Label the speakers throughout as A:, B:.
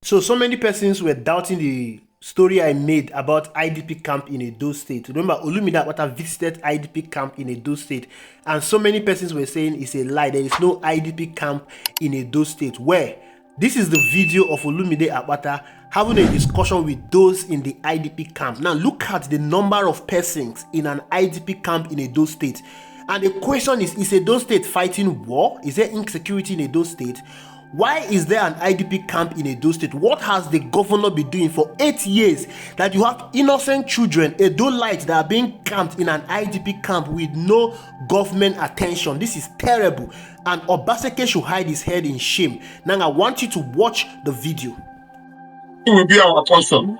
A: So many persons were doubting the story I made about IDP camp in Edo State. Remember, Olumide Akpata visited IDP camp in Edo State, and so many persons were saying it's a lie. There is no IDP camp in Edo State. Where this is the video of Olumide Akpata having a discussion with those in the IDP camp. Now look at the number of persons in an IDP camp in Edo State. And the question is Edo State fighting war? Is there insecurity in Edo State? Why is there an IDP camp in Edo State? What has the governor been doing for 8 years that you have innocent children, Edolites, that are being camped in an IDP camp with no government attention? This is terrible, and Obaseki should hide his head in shame. Now I want you to watch the video.
B: He will be our apostle.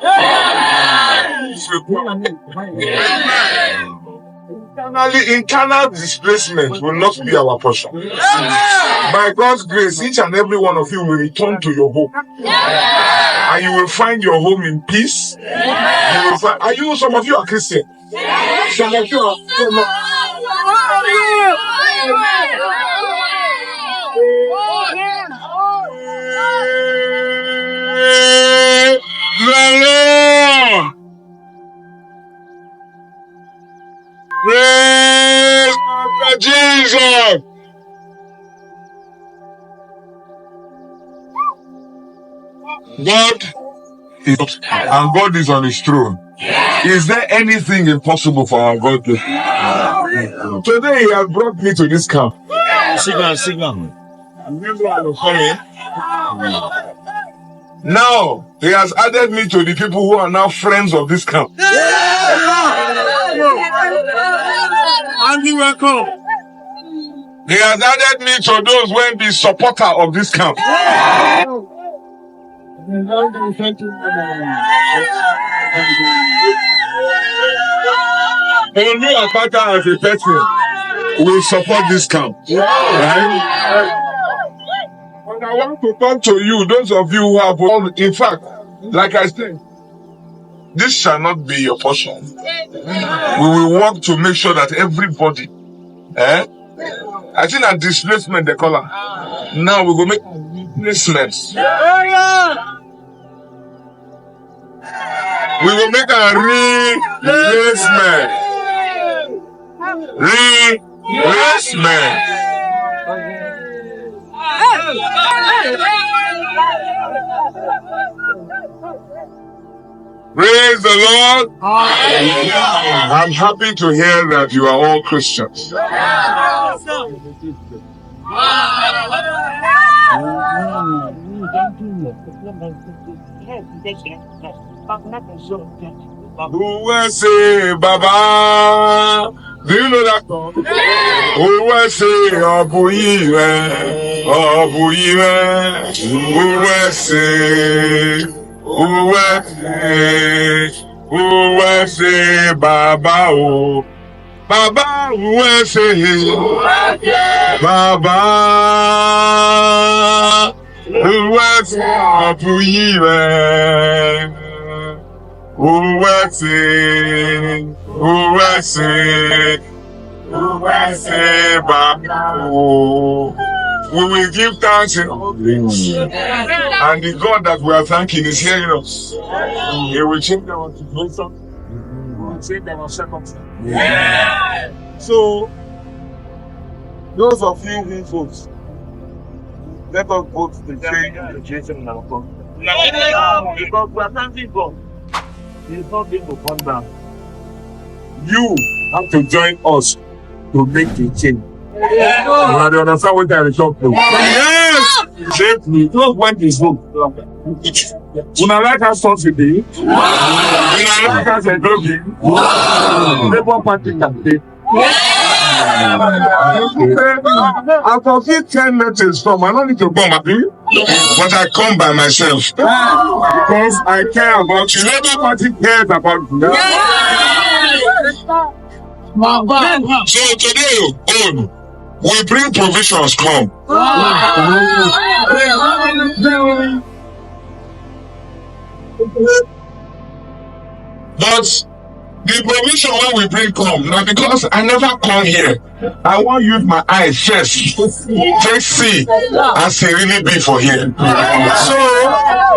B: Internal displacement will not be our portion. By God's grace, each and every one of you will return to your home. And you will find your home in peace. Some of you are Christian. Some of you are praise Jesus. God is, and God is on his throne. Is there anything impossible for our God to do? Today he has brought me to this camp. Signal. Now he has added me to the people who are now friends of this camp. And you welcome. He has added me to those who will be supporter of this camp. Only Akpata as a person will support this camp. Right? And I want to talk to you, those of you who have all, in fact, like I said, this shall not be your portion. We will work to make sure that everybody, I think that displacement they call it. Now we will make displacements. We will make a replacement. Praise the Lord. I'm happy to hear that you are all Christians. Who will say Baba? Do you know that song? Who will say Abuiwe? Who will say? Who will say Baba? Oh, Baba, who will say Baba? Who will say Abuiwe? Who will say Baba? Oh, we will give thanks in all things. And the God that we are thanking is hearing us. He will change our situation. He will change our circumstances. So, those of you who vote, let us vote to change the situation in our country. Because we are thanking God. He is not going to come down. You have to join us to make the change. You understand what I talk to? Yes! Safely. Just when this book. When I like us today, when I like us a glory, Labour Party can take. I forget 10 letters from, I don't need to come, but I come by myself. Because I care about you. Labour Party cares about you. So today, we bring provisions come. But the provision when we bring come, now because I never come here I want to use my eyes first. Just see as it really be for here. So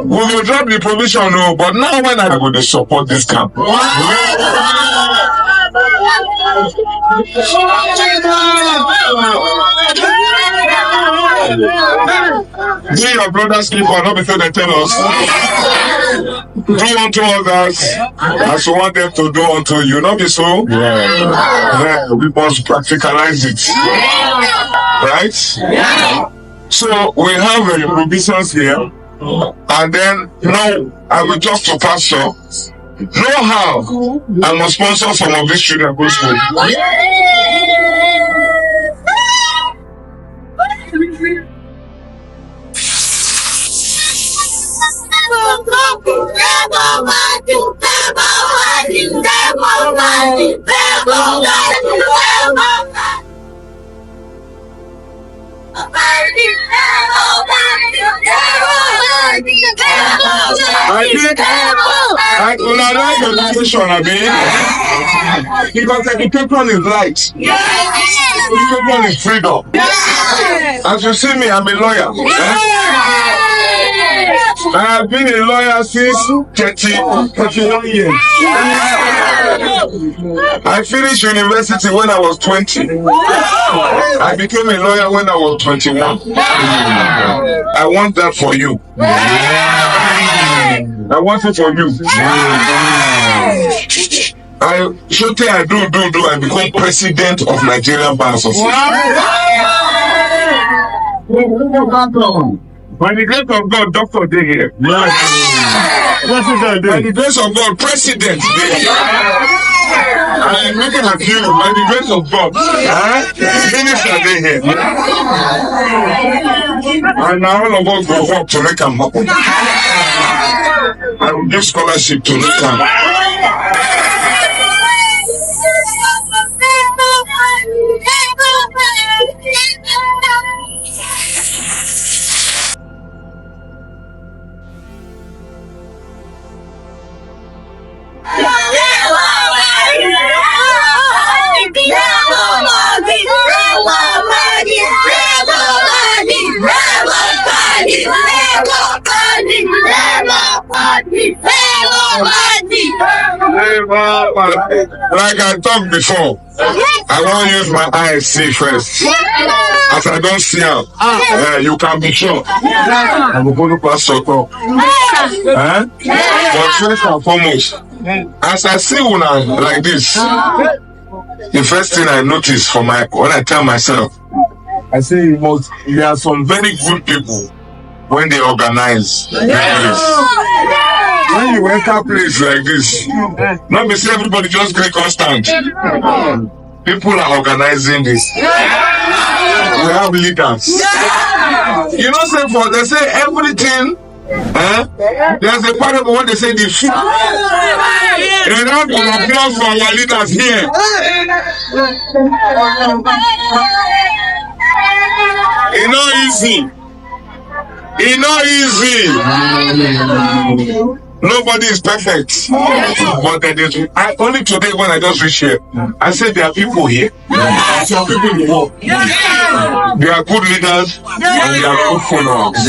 B: we will drop the provision, no, but now when I go to support this camp. Do your brothers keeper, not before they tell us. Do unto others as you want them to do unto you. Not be so? Yeah, we must practicalize it. Right? So we have provisions here. And then now I will talk to pastor. Know how I must sponsor some of these children go school. I will allow the education, because education is light. Education is freedom. As you see me, I'm a lawyer. I have been a lawyer since 31 years. I finished university when I was 20. I became a lawyer when I was 21. I want that for you. I want it for you. I should say I do. I become president of Nigerian Bar Association. By the grace of God, Doctor Day here. By the grace of God, President Day here. I am looking at you. By the grace of God, Minister Day here. And now all of us go work to make them happen. I will give scholarship to make them. Like I talked before, I want to use my eyes see first. As I don't see out, you can be sure. I will go to Pastor talk. But first and foremost, as I see una like this, the first thing I notice when I tell myself, I say there are some very good people when they organize like this. When you enter a place like this, not be say everybody just get constant. People are organizing this. We have leaders. You know, they say everything. There's a parable when they say the food. A round of applause for our leaders here. It's not easy. It's not easy. Nobody is perfect. But only today when I just reached here, I said there are people here. There are people in the world. They are good leaders and they are good followers.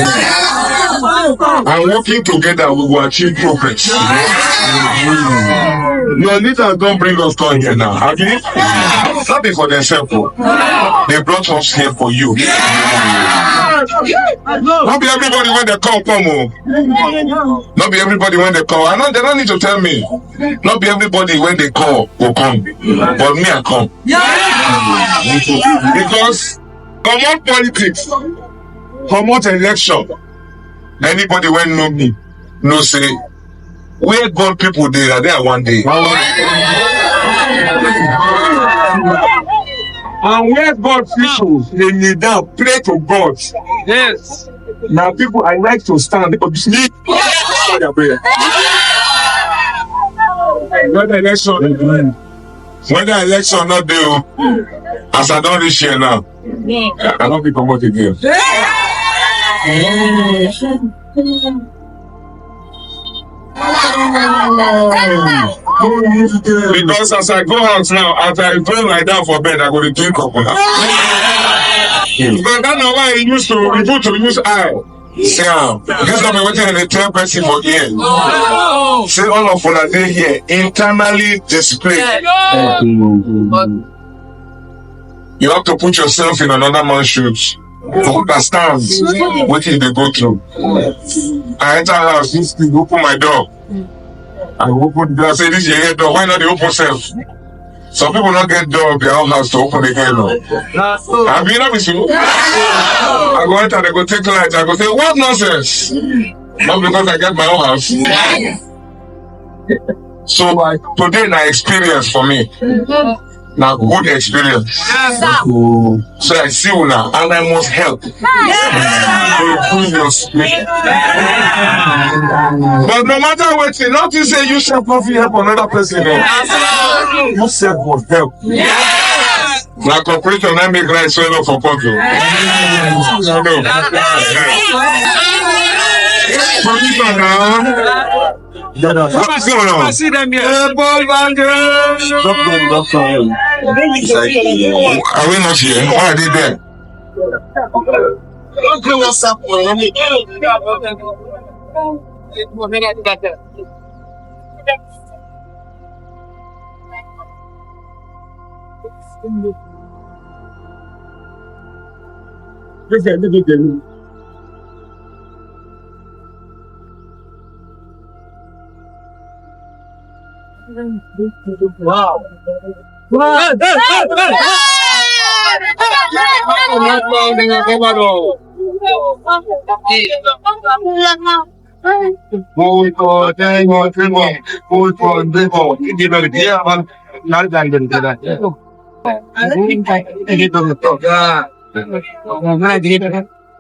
B: And working together we will achieve progress. Your leaders don't bring us down here now, okay? Not for themselves. They brought us here for you. Not be everybody when they call, come. Not be everybody when they call. I know they don't need to tell me. Not be everybody when they call will come. But me, I come. Because come on politics, come on election. Anybody when know me, no say, where God people they are there one day. And where God people, they need down, pray to God. Yes. Now people, I like to stand because sleep. Whether election not there, as I don't reach here now, I cannot be promoted here. Because as I go out now, as I turn like that for bed, I go to drink coconut. Because that's not why I used to people to use eye. Say, this not be waiting in the 10 person for years. Say all of una dey here internally displayed. You have to put yourself in another man's shoes to understand what they go through. I enter house, this thing open my door. I open the door, I say, this is your door, why not the open self? Some people not get door of their own house to open the door. I mean, I go enter, they go take light, I go say, what nonsense? Not because I get my own house. So today, na experience for me. Now good experience. So I see you now, and I must help. To improve your spirit. But no matter what, not to say you self not help another person. You self must help. Now corporation I make right swell up for control. What's going on? I see them here. Ball banger. Are we not here? Why are they there? Okay, what's up? Wow.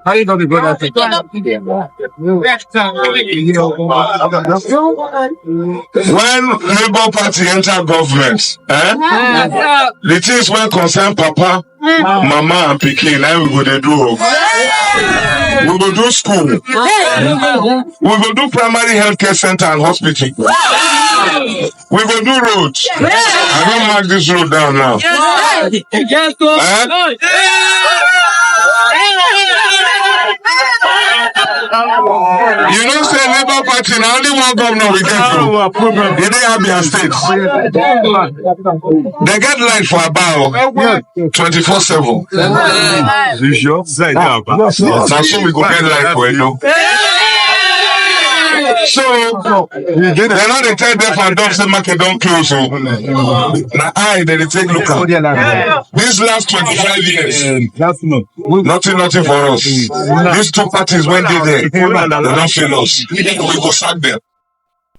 B: How you gonna go that when Labour Party enter government, the things when concern Papa, Mama, and Pikin, now we go to do. We go do school. We go do primary healthcare center and hospital. We go do roads. I don't mark this road down now. You know, say Labour Party, now only one governor we get to. They didn't have their state. They get light for about 24/7. You sure? Now so we go get light for you. So, they know they tell them and don't say market don't close. Now, they take look at these last 25 years. Nothing for us. These two parties, when they don't fail us. We go sack them.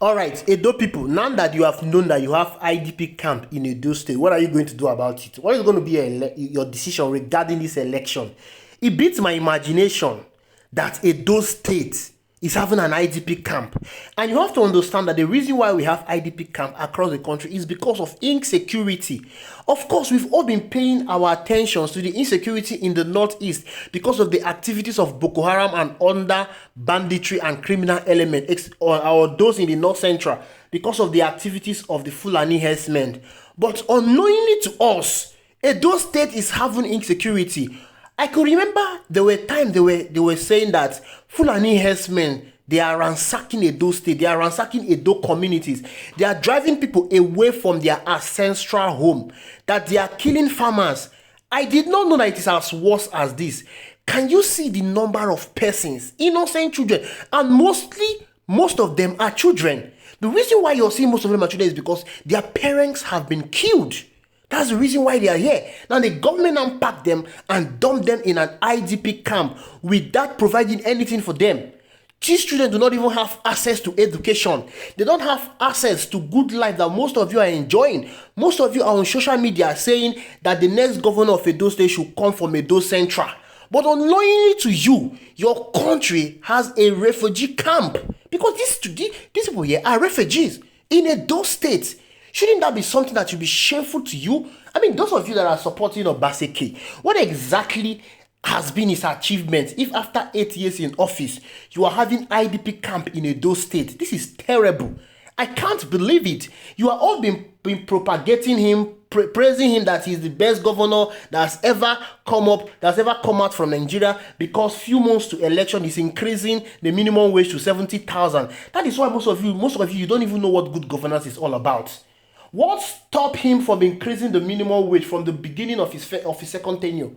A: Alright, Edo people, now that you have known that you have IDP camp in Edo State, what are you going to do about it? What is going to be your decision regarding this election? It beats my imagination that Edo State is having an IDP camp. And you have to understand that the reason why we have IDP camp across the country is because of insecurity. Of course, we've all been paying our attention to the insecurity in the northeast because of the activities of Boko Haram and other banditry and criminal elements, or those in the north central, because of the activities of the Fulani herdsmen. But unknowingly to us, Edo State is having insecurity. I could remember there were times they were saying that Fulani herdsmen, they are ransacking Edo State, they are ransacking Edo communities, they are driving people away from their ancestral home, that they are killing farmers. I did not know that it is as worse as this. Can you see the number of persons, innocent children, and most of them are children. The reason why you're seeing most of them are children is because their parents have been killed. That's the reason why they are here. Now the government unpacked them and dumped them in an IDP camp without providing anything for them. These children do not even have access to education. They don't have access to good life that most of you are enjoying. Most of you are on social media saying that the next governor of Edo State should come from Edo Central. But unknowingly to you, your country has a refugee camp. Because these people here are refugees in Edo State. Shouldn't that be something that should be shameful to you? I mean, those of you that are supporting Obaseki, what exactly has been his achievement if after 8 years in office, you are having IDP camp in Edo State? This is terrible. I can't believe it. You are all been propagating him, praising him that he's the best governor that's ever come out from Nigeria, because few months to election is increasing the minimum wage to 70,000. That is why most of you don't even know what good governance is all about. What stopped him from increasing the minimum wage from the beginning of his second tenure?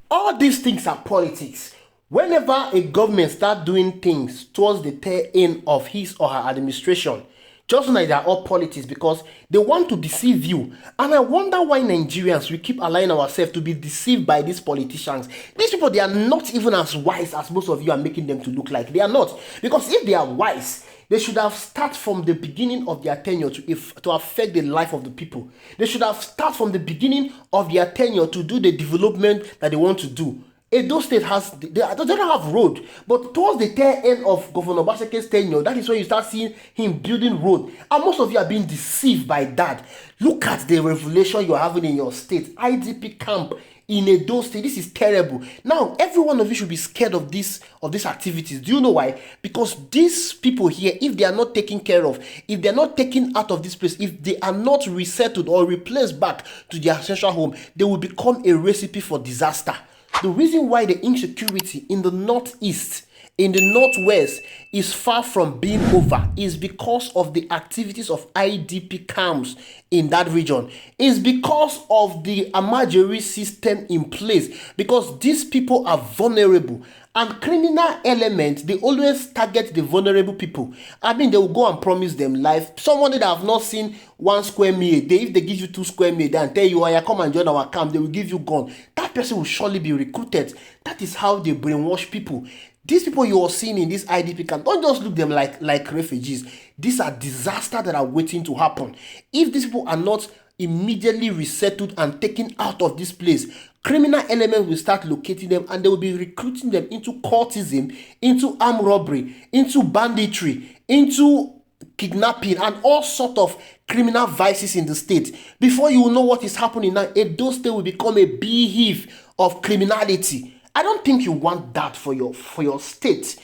A: All these things are politics. Whenever a government starts doing things towards the tail end of his or her administration, just like they are all politics, because they want to deceive you. And I wonder why Nigerians, we keep allowing ourselves to be deceived by these politicians. These people, they are not even as wise as most of you are making them to look like. They are not. Because if they are wise, they should have started from the beginning of their tenure to affect the life of the people. They should have started from the beginning of their tenure to do the development that they want to do. Edo State they don't have road, but towards the tail end of Governor Obaseki's tenure, that is when you start seeing him building road. And most of you are being deceived by that. Look at the revelation you are having in your state. IDP camp in Edo State. This is terrible. Now, every one of you should be scared of these activities. Do you know why? Because these people here, if they are not taken care of, if they are not taken out of this place, if they are not resettled or replaced back to their ancestral home, they will become a recipe for disaster. The reason why the insecurity in the northeast, in the northwest, is far from being over is because of the activities of IDP camps in that region. It's because of the Amajiri system in place, because these people are vulnerable. And criminal elements, they always target the vulnerable people. I mean, they will go and promise them life. Someone that have not seen 1 square meal, if they give you 2 square meal, and tell you, "I come and join our camp," they will give you gun. That person will surely be recruited. That is how they brainwash people. These people you are seeing in this IDP camp, don't just look them like refugees. These are disasters that are waiting to happen. If these people are not immediately resettled and taken out of this place, criminal elements will start locating them, and they will be recruiting them into cultism, into armed robbery, into banditry, into kidnapping, and all sort of criminal vices in the state. Before you know what is happening now, Edo State will become a beehive of criminality. I don't think you want that for your state.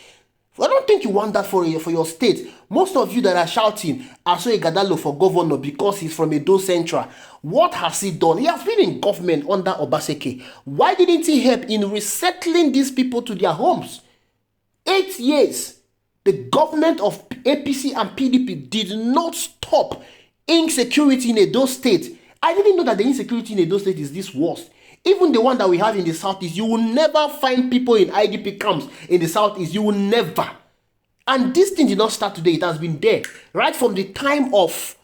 A: I don't think you want that for your state. Most of you that are shouting Aso Igadalo for governor because he's from Edo Central, what has he done? He has been in government under Obaseki. Why didn't he help in resettling these people to their homes? 8 years, the government of APC and PDP did not stop insecurity in Edo State. I didn't know that the insecurity in Edo State is this worst. Even the one that we have in the southeast, you will never find people in IDP camps in the southeast. You will never. And this thing did not start today. It has been there right from the time of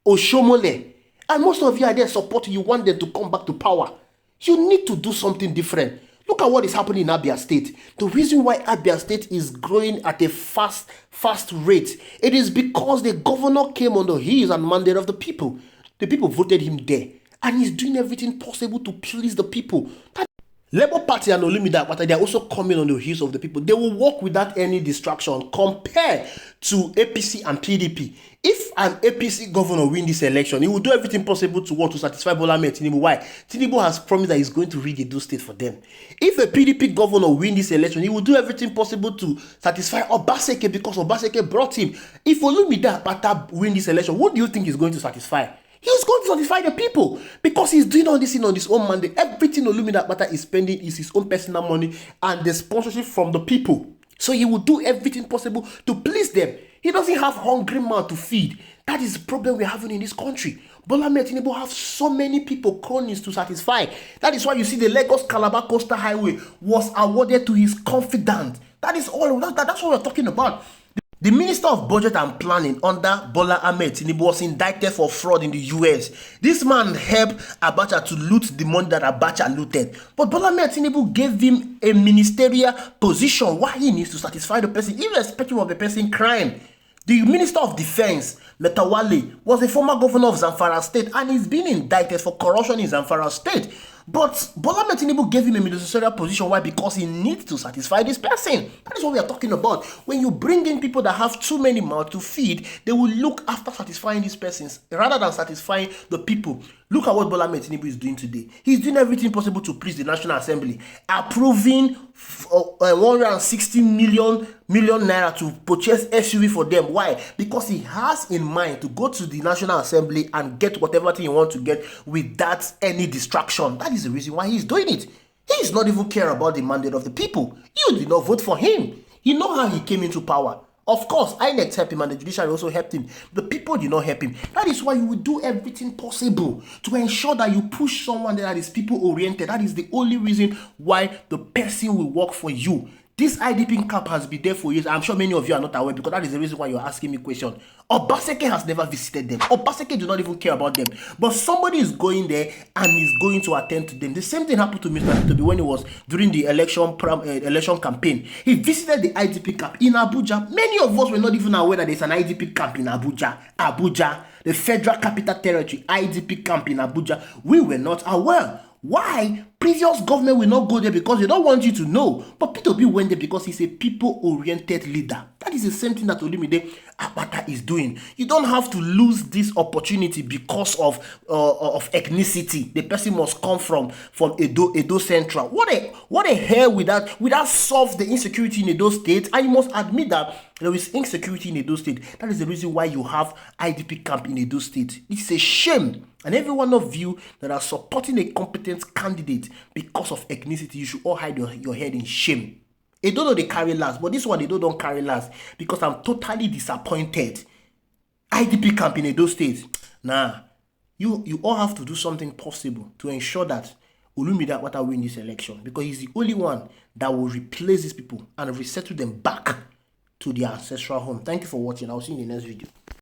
A: Oshomole. And most of you are there supporting. You want them to come back to power. You need to do something different. Look at what is happening in Abia State. The reason why Abia State is growing at a fast rate, it is because the governor came on the heels and mandate of the people. The people voted him there. And he's doing everything possible to please the people. Labour Party and Olumide Akpata, they are also coming on the heels of the people. They will work without any distraction compared to APC and PDP. If an APC governor win this election, he will do everything possible to want to satisfy Bola Ahmed Tinubu. Why? Tinubu has promised that he's going to rig Edo State for them. If a PDP governor win this election, he will do everything possible to satisfy Obaseki because Obaseki brought him. If Olumide Akpata win this election, what do you think he's going to satisfy? He's going to satisfy the people because he's doing all this thing on his own mandate. Everything Olumide Akpata is spending is his own personal money and the sponsorship from the people. So he will do everything possible to please them. He doesn't have hungry mouth to feed. That is the problem we're having in this country. Bola Ahmed Tinubu have so many people, cronies to satisfy. That is why you see the Lagos-Calabar Coastal Highway was awarded to his confidant. That is all. That's what we're talking about. The Minister of Budget and Planning under Bola Ahmed Tinubu was indicted for fraud in the US. This man helped Abacha to loot the money that Abacha looted. But Bola Ahmed Tinubu gave him a ministerial position. Why he needs to satisfy the person, irrespective of the person's crime. The Minister of Defense, Metawale, was a former governor of Zamfara State and he's been indicted for corruption in Zamfara State. But Bola Tinubu gave him a ministerial position. Why? Because he needs to satisfy this person. That is what we are talking about. When you bring in people that have too many mouths to feed, they will look after satisfying these persons rather than satisfying the people. Look at what Bola Tinubu is doing today. He's doing everything possible to please the National Assembly, approving 160 million naira to purchase SUV for them. Why? Because he has in mind to go to the National Assembly and get whatever thing he wants to get without any distraction. That is the reason why he's doing it. He does not even care about the mandate of the people. You did not vote for him. You know how he came into power. Of course, INEC helped him and the judiciary also helped him. The people did not help him. That is why you will do everything possible to ensure that you push someone that is people-oriented. That is the only reason why the person will work for you. This IDP camp has been there for years. I'm sure many of you are not aware because that is the reason why you're asking me question. Obaseki has never visited them. Obaseki do not even care about them. But somebody is going there and is going to attend to them. The same thing happened to Mr. Tobi when he was during the election campaign. He visited the IDP camp in Abuja. Many of us were not even aware that there's an IDP camp in Abuja. Abuja, the Federal Capital Territory, IDP camp in Abuja. We were not aware. Why? Previous government will not go there because they don't want you to know. But P2B went there because he's a people-oriented leader. That is the same thing that Olumide Akpata is doing. You don't have to lose this opportunity because of ethnicity. The person must come from Edo Central. What a hell with that solve the insecurity in Edo State. And you must admit that there is insecurity in Edo State. That is the reason why you have IDP camp in Edo State. It's a shame. And every one of you that are supporting a competent candidate because of ethnicity, you should all hide your head in shame. They don't know they carry last, but this one they don't carry last because I'm totally disappointed. IDP camp in Edo State. Nah, you all have to do something possible to ensure that Olumide Akpata win this election because he's the only one that will replace these people and resettle them back to their ancestral home. Thank you for watching. I'll see you in the next video.